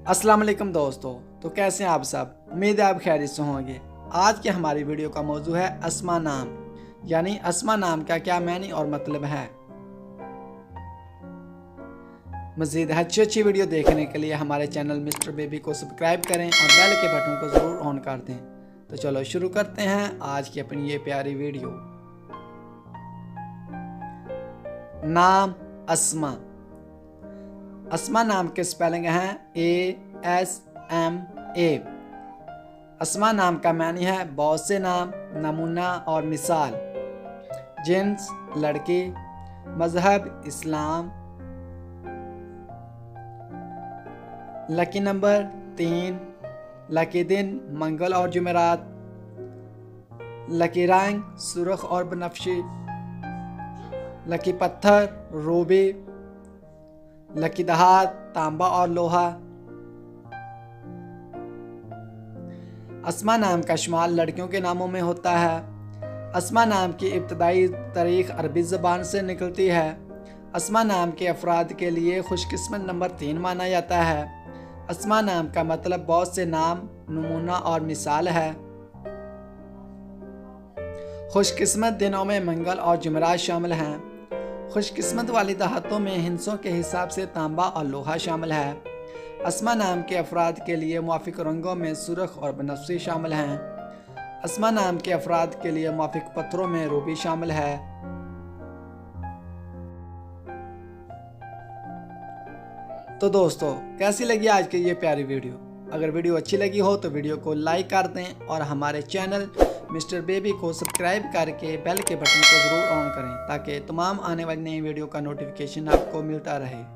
अस्सलाम वालेकुम दोस्तों। तो कैसे हैं आप सब? उम्मीद है आप खैरियत से होंगे। आज की हमारी वीडियो का मौजू है अस्मा नाम, यानी अस्मा नाम का क्या मानी और मतलब है। मज़ीद अच्छी वीडियो देखने के लिए हमारे चैनल मिस्टर बेबी को सब्सक्राइब करें और बेल के बटन को ज़रूर ऑन कर दें। तो चलो शुरू करते हैं आज की अपनी ये प्यारी वीडियो। नाम अस्मा। अस्मा नाम के स्पेलिंग हैं ASMA। अस्मा नाम का मानी है बहुत से नाम, नमूना और मिसाल। जिन्स लड़की, मजहब इस्लाम। लकी नंबर 3, लकी दिन मंगल और जुमेरात। लकी रंग सुर्ख और बनफशी। लकी पत्थर रूबी। लकी धात तांबा और लोहा। अस्मा नाम का शुमार लड़कियों के नामों में होता है। अस्मा नाम की इब्तदाई तारीख अरबी ज़बान से निकलती है। अस्मा नाम के अफराद के लिए खुशकिस्मत नंबर 3 माना जाता है। अस्मा नाम का मतलब बहुत से नाम, नमूना और मिसाल है। खुशकिस्मत दिनों में मंगल और जुमेरात शामिल हैं। खुशकिस्मत वाली दहातों में हिंसों के हिसाब से तांबा और लोहा शामिल है। अस्मा नाम के अफराद के लिए मुआफिक रंगों में सुर्ख और बनफशी शामिल हैं। अस्मा नाम के अफराद के लिए मुआफिक पत्थरों में रूबी शामिल है। तो दोस्तों, कैसी लगी आज की ये प्यारी वीडियो? अगर वीडियो अच्छी लगी हो तो वीडियो को लाइक कर दें और हमारे चैनल मिस्टर बेबी को सब्सक्राइब करके बेल के बटन को ज़रूर ऑन करें ताकि तमाम आने वाली नई वीडियो का नोटिफिकेशन आपको मिलता रहे।